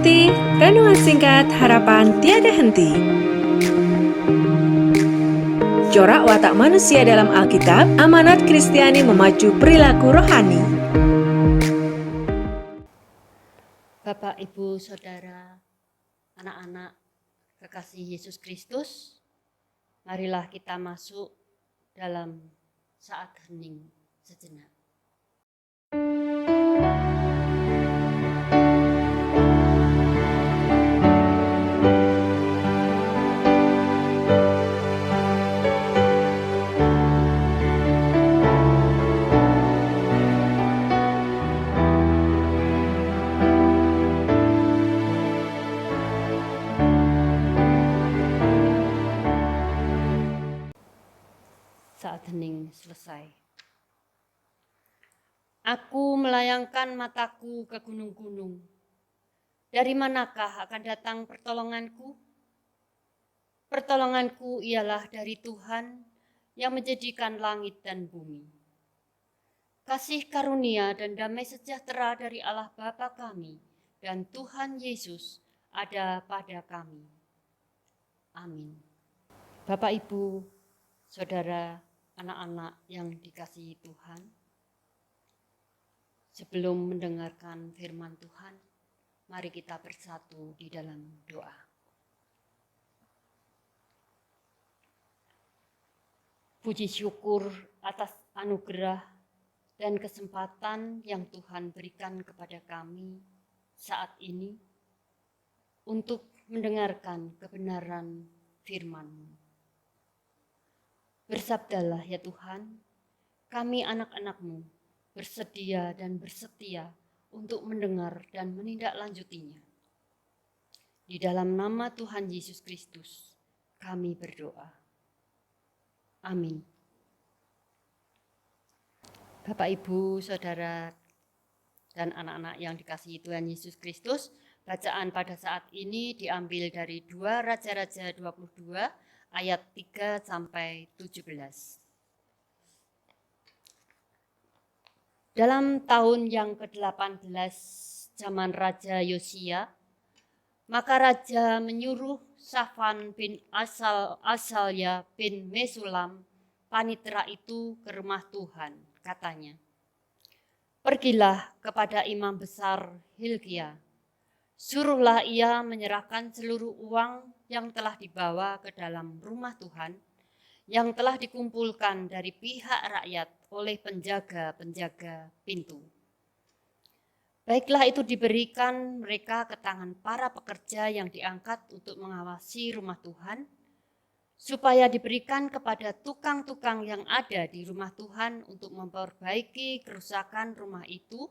Ikuti renungan singkat harapan tiada henti. Corak watak manusia dalam Alkitab, amanat Kristiani memacu perilaku rohani. Bapak, Ibu, Saudara, anak-anak kekasih Yesus Kristus, marilah kita masuk dalam saat hening sejenak. Saat hening selesai. Aku melayangkan mataku ke gunung-gunung. Dari manakah akan datang pertolonganku? Pertolonganku ialah dari Tuhan yang menjadikan langit dan bumi. Kasih karunia dan damai sejahtera dari Allah Bapa kami dan Tuhan Yesus ada pada kami. Amin. Bapak, Ibu, Saudara, anak-anak yang dikasihi Tuhan, sebelum mendengarkan firman Tuhan, mari kita bersatu di dalam doa. Puji syukur atas anugerah dan kesempatan yang Tuhan berikan kepada kami saat ini untuk mendengarkan kebenaran firman-Mu. Bersabdalah ya Tuhan, kami anak-anak-Mu bersedia dan bersetia untuk mendengar dan menindaklanjutinya. Di dalam nama Tuhan Yesus Kristus, kami berdoa. Amin. Bapak, Ibu, Saudara, dan anak-anak yang dikasihi Tuhan Yesus Kristus, bacaan pada saat ini diambil dari 2 Raja-Raja 22 ayat 3 sampai 17. Dalam tahun yang ke-18 zaman Raja Yosia, maka Raja menyuruh Safan bin Asalya bin Mesulam, panitera itu ke rumah Tuhan. Katanya, pergilah kepada imam besar Hilkia, suruhlah ia menyerahkan seluruh uang yang telah dibawa ke dalam rumah Tuhan, yang telah dikumpulkan dari pihak rakyat oleh penjaga-penjaga pintu. Baiklah itu diberikan mereka ke tangan para pekerja yang diangkat untuk mengawasi rumah Tuhan, supaya diberikan kepada tukang-tukang yang ada di rumah Tuhan untuk memperbaiki kerusakan rumah itu,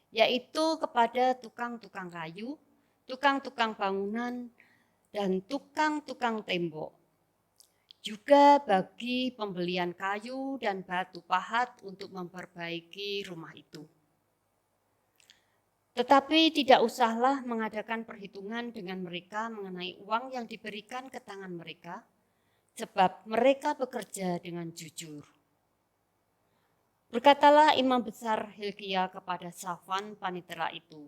yaitu kepada tukang-tukang kayu, tukang-tukang bangunan, dan tukang-tukang tembok. Juga bagi pembelian kayu dan batu pahat untuk memperbaiki rumah itu. Tetapi tidak usahlah mengadakan perhitungan dengan mereka mengenai uang yang diberikan ke tangan mereka, sebab mereka bekerja dengan jujur. Berkatalah imam besar Hilkia kepada Safan panitera itu,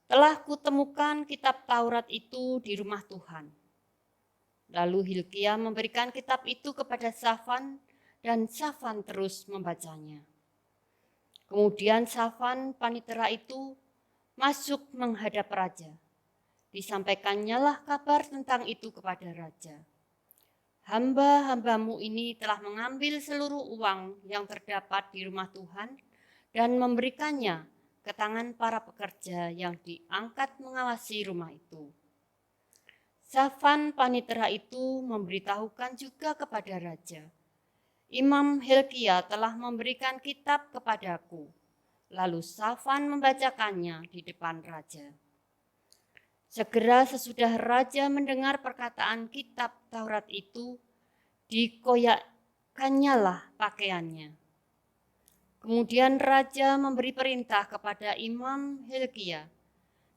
telah kutemukan kitab Taurat itu di rumah Tuhan. Lalu Hilkia memberikan kitab itu kepada Safan, dan Safan terus membacanya. Kemudian Safan panitera itu masuk menghadap raja. Disampaikannyalah kabar tentang itu kepada raja. Hamba-hambamu ini telah mengambil seluruh uang yang terdapat di rumah Tuhan dan memberikannya ke tangan para pekerja yang diangkat mengawasi rumah itu. Safan panitera itu memberitahukan juga kepada raja, Imam Hilkia telah memberikan kitab kepadaku. Lalu Safan membacakannya di depan raja. Segera sesudah raja mendengar perkataan kitab Taurat itu, dikoyakkannyalah pakaiannya. Kemudian raja memberi perintah kepada Imam Hilkia,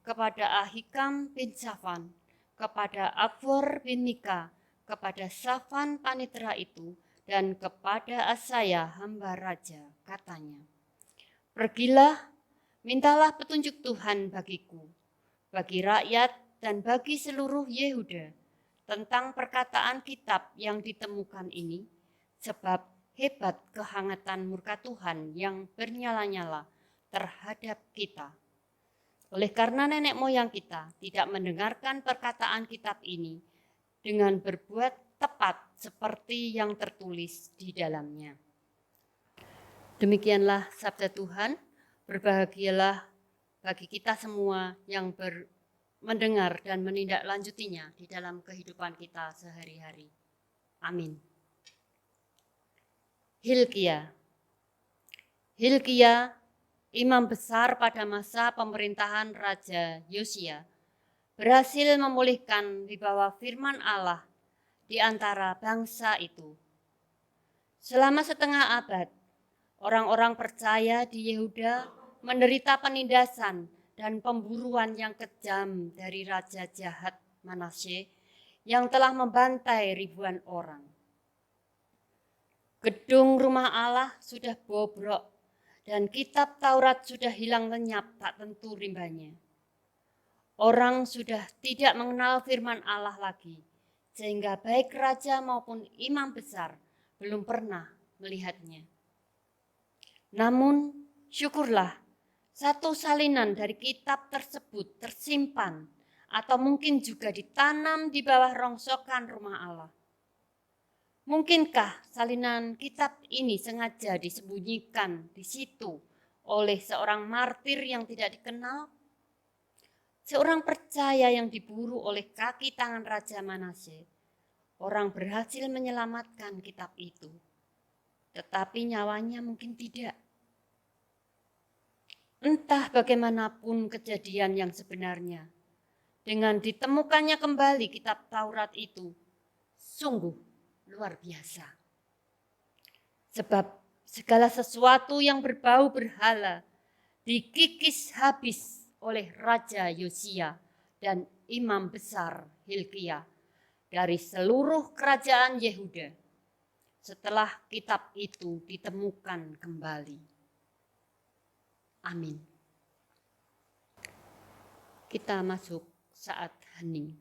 kepada Ahikam bin Safan, kepada Akbor bin Mika, kepada Safan panitera itu, dan kepada Asaya hamba raja, katanya, pergilah, mintalah petunjuk Tuhan bagiku. bagi rakyat dan bagi seluruh Yehuda tentang perkataan kitab yang ditemukan ini, sebab hebat kehangatan murka Tuhan yang bernyala-nyala terhadap kita. Oleh karena nenek moyang kita tidak mendengarkan perkataan kitab ini dengan berbuat tepat seperti yang tertulis di dalamnya. Demikianlah sabda Tuhan. Berbahagialah bagi kita semua yang mendengar dan menindaklanjutinya di dalam kehidupan kita sehari-hari. Amin. Hilkia, imam besar pada masa pemerintahan Raja Yosia, berhasil memulihkan wibawa firman Allah di antara bangsa itu. Selama setengah abad, orang-orang percaya di Yehuda menderita penindasan dan pemburuan yang kejam dari raja jahat Manasye yang telah membantai ribuan orang. Gedung rumah Allah sudah bobrok dan kitab Taurat sudah hilang lenyap tak tentu rimbanya. Orang sudah tidak mengenal firman Allah lagi, sehingga baik raja maupun imam besar belum pernah melihatnya. Namun syukurlah, satu salinan dari kitab tersebut tersimpan atau mungkin juga ditanam di bawah rongsokan rumah Allah. Mungkinkah salinan kitab ini sengaja disembunyikan di situ oleh seorang martir yang tidak dikenal? Seorang percaya yang diburu oleh kaki tangan Raja Manasye, orang berhasil menyelamatkan kitab itu, tetapi nyawanya mungkin tidak. Entah bagaimanapun kejadian yang sebenarnya, dengan ditemukannya kembali kitab Taurat itu, sungguh luar biasa. Sebab segala sesuatu yang berbau berhala dikikis habis oleh Raja Yosia dan imam besar Hilkia dari seluruh kerajaan Yehuda setelah kitab itu ditemukan kembali. Amin. Kita masuk saat hening.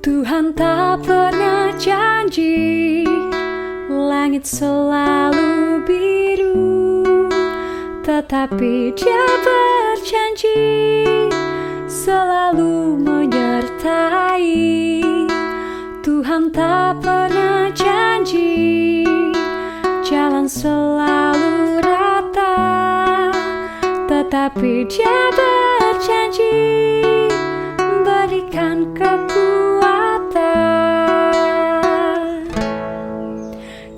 Tuhan tak pernah janji langit selalu biru, tetapi Dia berjanji selalu menyertai. Tuhan tak pernah janji jalan selalu rata, tetapi Dia berjanji berikan kekuatan.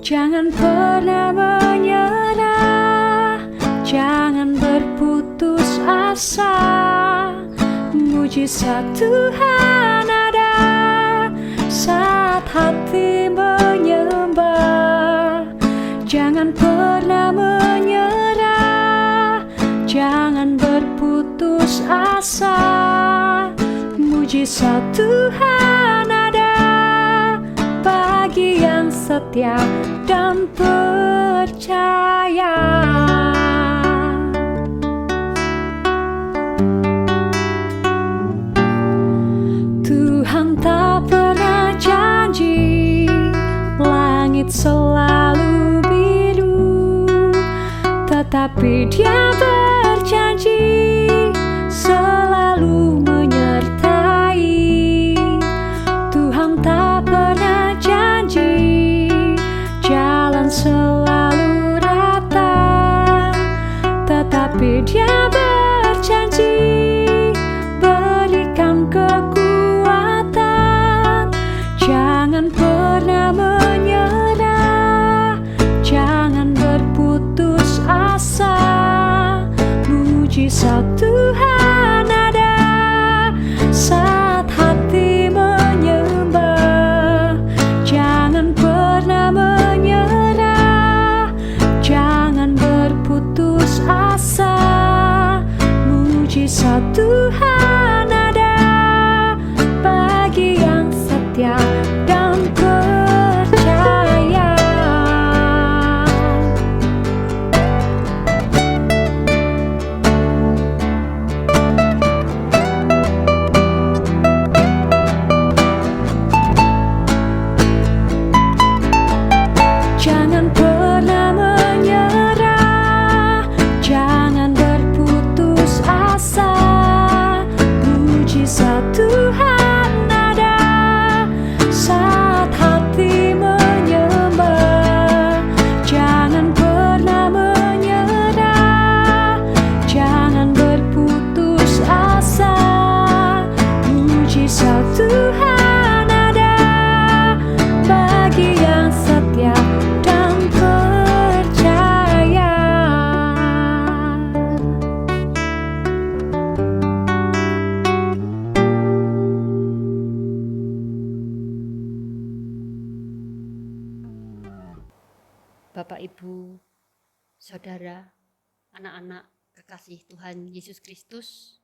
Jangan pernah menyerah, jangan berputus asa. Mujizat Tuhan ada saat hati menyembah. Jangan pernah menyerah, jangan berputus asa. Mujizat Tuhan ada bagi yang setia dan percaya. Tuhan tak pernah janji langit selalu biru, tetapi Dia berjanji selalu menyertai. Tuhan tak pernah janji jalan selalu rata, tetapi Dia berjanji berikan kekuatan. Jangan pernah menyerah, jangan berputus asa. Mujizat Tuhan ada bagi yang setia dan percaya. Jangan pernah menyerah, jangan berputus asa. Mujizat Tuhan ada saat hati menyembah. Jangan pernah menyerah, jangan berputus asa. Mujizat Tuhan ada bagi yang setia dan percaya. Bapak, Ibu, Saudara, anak-anak kekasih Tuhan Yesus Kristus,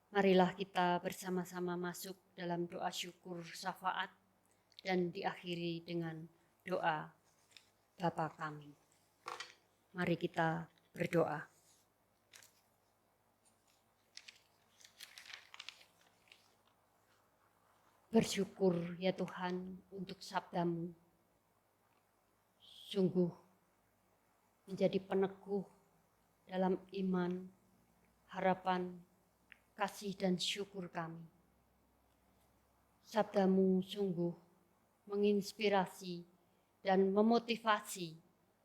marilah kita bersama-sama masuk dalam doa syukur syafaat dan diakhiri dengan doa Bapa kami. Mari kita berdoa. Bersyukur ya Tuhan untuk sabda-Mu. Sungguh menjadi peneguh dalam iman, harapan, kasih dan syukur kami. Sabda-Mu sungguh menginspirasi dan memotivasi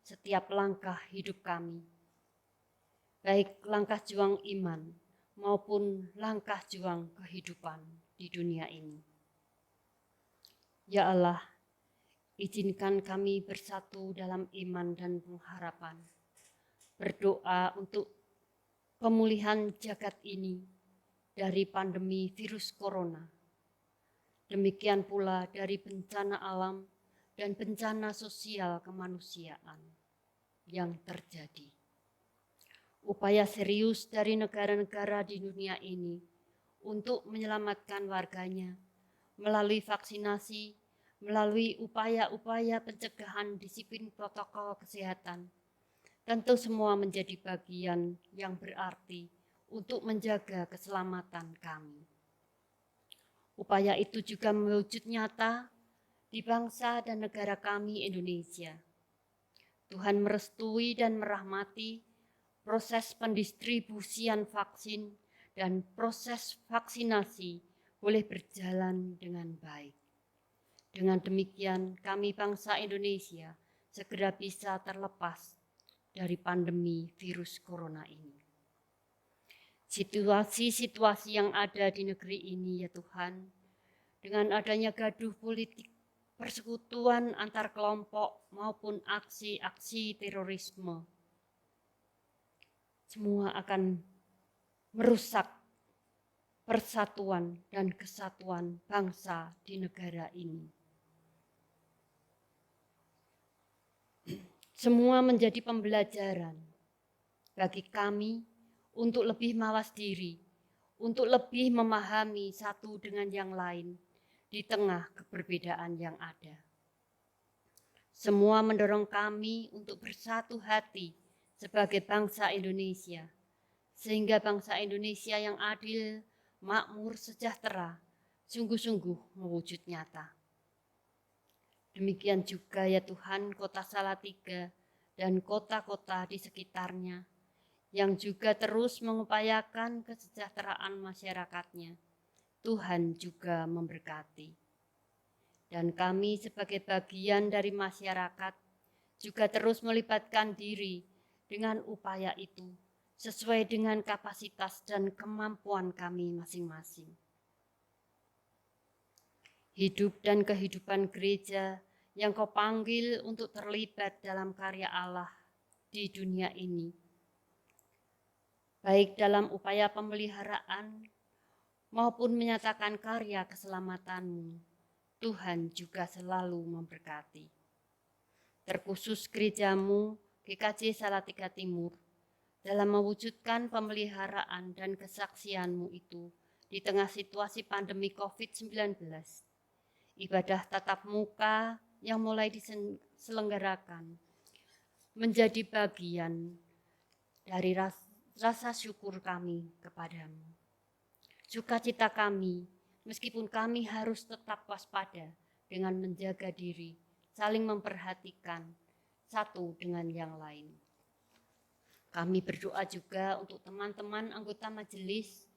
setiap langkah hidup kami. Baik langkah juang iman maupun langkah juang kehidupan di dunia ini. Ya Allah, izinkan kami bersatu dalam iman dan pengharapan. Berdoa untuk pemulihan jagat ini dari pandemi virus corona. Demikian pula dari bencana alam dan bencana sosial kemanusiaan yang terjadi. Upaya serius dari negara-negara di dunia ini untuk menyelamatkan warganya melalui vaksinasi, melalui upaya-upaya pencegahan disiplin protokol kesehatan, tentu semua menjadi bagian yang berarti untuk menjaga keselamatan kami. Upaya itu juga mewujud nyata di bangsa dan negara kami Indonesia. Tuhan merestui dan merahmati proses pendistribusian vaksin dan proses vaksinasi boleh berjalan dengan baik. Dengan demikian, kami bangsa Indonesia segera bisa terlepas dari pandemi virus corona ini. Situasi-situasi yang ada di negeri ini ya Tuhan, dengan adanya gaduh politik, persekutuan antar kelompok maupun aksi-aksi terorisme, semua akan merusak persatuan dan kesatuan bangsa di negara ini. Semua menjadi pembelajaran bagi kami untuk lebih mawas diri, untuk lebih memahami satu dengan yang lain di tengah keberbedaan yang ada. Semua mendorong kami untuk bersatu hati sebagai bangsa Indonesia, sehingga bangsa Indonesia yang adil, makmur, sejahtera, sungguh-sungguh mewujud nyata. Demikian juga ya Tuhan kota Salatiga dan kota-kota di sekitarnya yang juga terus mengupayakan kesejahteraan masyarakatnya. Tuhan juga memberkati. Dan kami sebagai bagian dari masyarakat juga terus melibatkan diri dengan upaya itu sesuai dengan kapasitas dan kemampuan kami masing-masing. Hidup dan kehidupan gereja yang Kau panggil untuk terlibat dalam karya Allah di dunia ini, baik dalam upaya pemeliharaan maupun menyatakan karya keselamatan-Mu, Tuhan juga selalu memberkati. Terkhusus gereja-Mu GKJ Salatiga Timur, dalam mewujudkan pemeliharaan dan kesaksian-Mu itu di tengah situasi pandemi COVID-19. Ibadah tatap muka yang mulai diselenggarakan menjadi bagian dari rasa syukur kami kepadamu. Sukacita kami, meskipun kami harus tetap waspada dengan menjaga diri, saling memperhatikan satu dengan yang lain. Kami berdoa juga untuk teman-teman anggota majelis,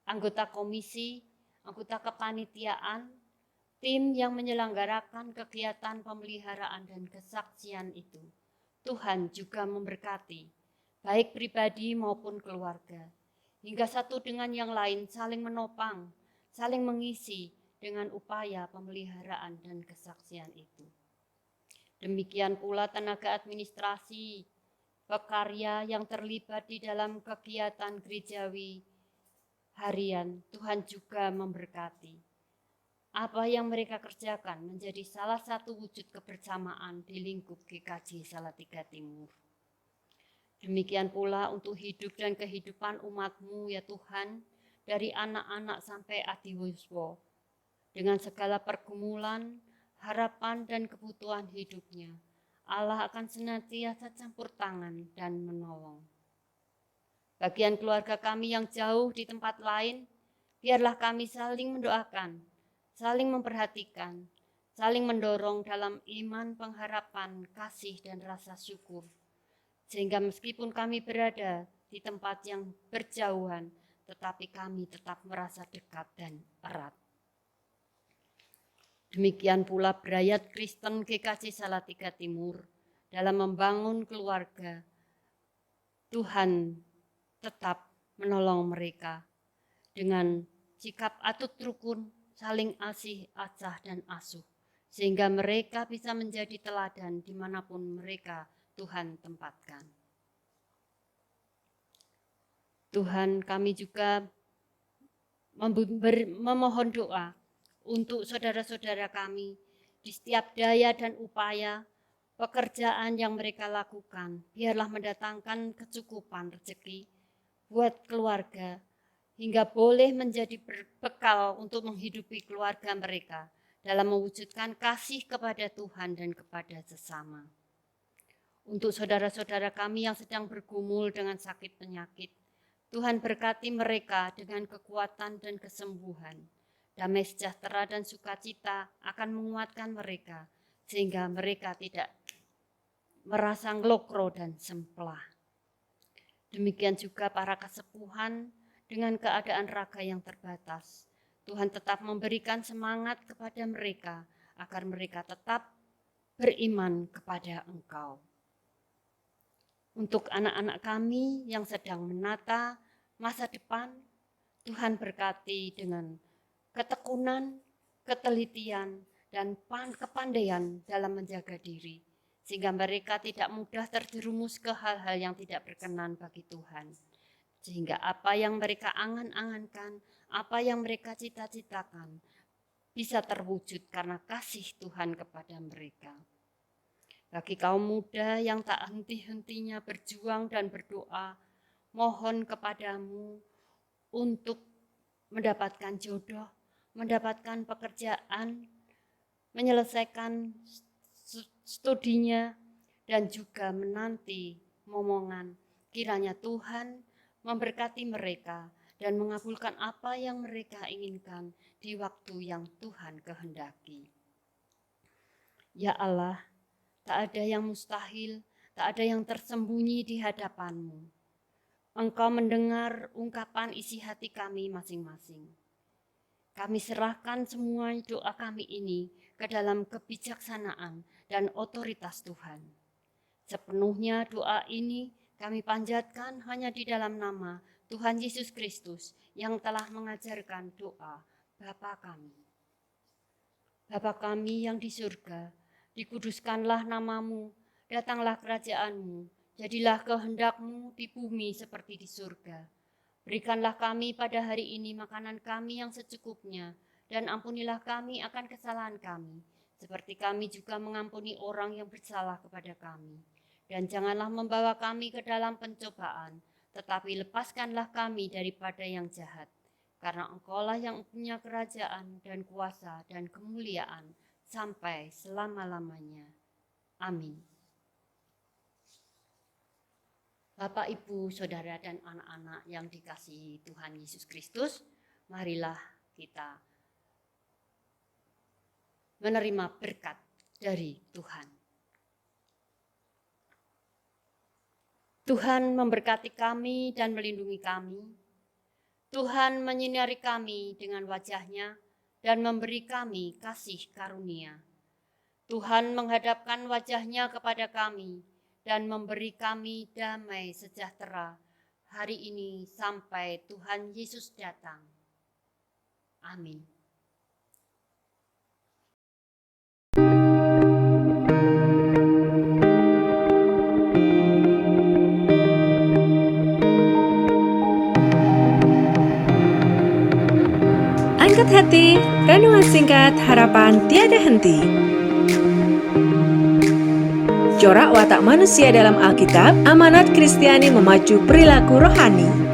anggota komisi, anggota kepanitiaan, tim yang menyelenggarakan kegiatan pemeliharaan dan kesaksian itu. Tuhan juga memberkati, baik pribadi maupun keluarga, hingga satu dengan yang lain saling menopang, saling mengisi dengan upaya pemeliharaan dan kesaksian itu. Demikian pula tenaga administrasi, pekarya yang terlibat di dalam kegiatan gerejawi harian, Tuhan juga memberkati. Apa yang mereka kerjakan menjadi salah satu wujud kebersamaan di lingkup GKJ Salatiga Timur. Demikian pula untuk hidup dan kehidupan umat-Mu ya Tuhan, dari anak-anak sampai adiwiswa, dengan segala pergumulan, harapan dan kebutuhan hidupnya, Allah akan senantiasa campur tangan dan menolong. Bagian keluarga kami yang jauh di tempat lain, biarlah kami saling mendoakan, saling memperhatikan, saling mendorong dalam iman, pengharapan, kasih, dan rasa syukur. Sehingga meskipun kami berada di tempat yang berjauhan, tetapi kami tetap merasa dekat dan erat. Demikian pula berayat Kristen GKJ Salatiga Timur dalam membangun keluarga. Tuhan tetap menolong mereka dengan sikap atut rukun, saling asih, acah, dan asuh, sehingga mereka bisa menjadi teladan dimanapun mereka Tuhan tempatkan. Tuhan, kami juga memohon doa untuk saudara-saudara kami di setiap daya dan upaya pekerjaan yang mereka lakukan. Biarlah mendatangkan kecukupan rezeki buat keluarga, hingga boleh menjadi bekal untuk menghidupi keluarga mereka dalam mewujudkan kasih kepada Tuhan dan kepada sesama. Untuk saudara-saudara kami yang sedang bergumul dengan sakit penyakit, Tuhan berkati mereka dengan kekuatan dan kesembuhan. Damai sejahtera dan sukacita akan menguatkan mereka, sehingga mereka tidak merasa ngelokro dan semplah. Demikian juga para kesepuhan dengan keadaan raga yang terbatas. Tuhan tetap memberikan semangat kepada mereka agar mereka tetap beriman kepada Engkau. Untuk anak-anak kami yang sedang menata masa depan, Tuhan berkati dengan ketekunan, ketelitian, dan kepandaian dalam menjaga diri, sehingga mereka tidak mudah terjerumus ke hal-hal yang tidak berkenan bagi Tuhan. Sehingga apa yang mereka angan-angankan, apa yang mereka cita-citakan, bisa terwujud karena kasih Tuhan kepada mereka. Bagi kaum muda yang tak henti-hentinya berjuang dan berdoa, mohon kepadamu untuk mendapatkan jodoh, mendapatkan pekerjaan, menyelesaikan studinya, dan juga menanti momongan. Kiranya Tuhan memberkati mereka dan mengabulkan apa yang mereka inginkan di waktu yang Tuhan kehendaki. Ya Allah, tak ada yang mustahil, tak ada yang tersembunyi di hadapan-Mu. Engkau mendengar ungkapan isi hati kami masing-masing. Kami serahkan semua doa kami ini ke dalam kebijaksanaan dan otoritas Tuhan. Sepenuhnya doa ini kami panjatkan hanya di dalam nama Tuhan Yesus Kristus yang telah mengajarkan doa Bapa kami. Bapa kami yang di surga, dikuduskanlah namamu, datanglah kerajaan-Mu, jadilah kehendak-Mu di bumi seperti di surga. Berikanlah kami pada hari ini makanan kami yang secukupnya, dan ampunilah kami akan kesalahan kami, seperti kami juga mengampuni orang yang bersalah kepada kami. Dan janganlah membawa kami ke dalam pencobaan, tetapi lepaskanlah kami daripada yang jahat. Karena Engkaulah yang punya kerajaan dan kuasa dan kemuliaan sampai selama-lamanya. Amin. Bapak, Ibu, Saudara, dan anak-anak yang dikasihi Tuhan Yesus Kristus, marilah kita menerima berkat dari Tuhan. Tuhan memberkati kami dan melindungi kami. Tuhan menyinari kami dengan wajah-Nya dan memberi kami kasih karunia. Tuhan menghadapkan wajah-Nya kepada kami dan memberi kami damai sejahtera hari ini sampai Tuhan Yesus datang. Amin. Angkat hati, renungan singkat harapan tiada henti. Corak watak manusia dalam Alkitab, amanat Kristiani memacu perilaku rohani.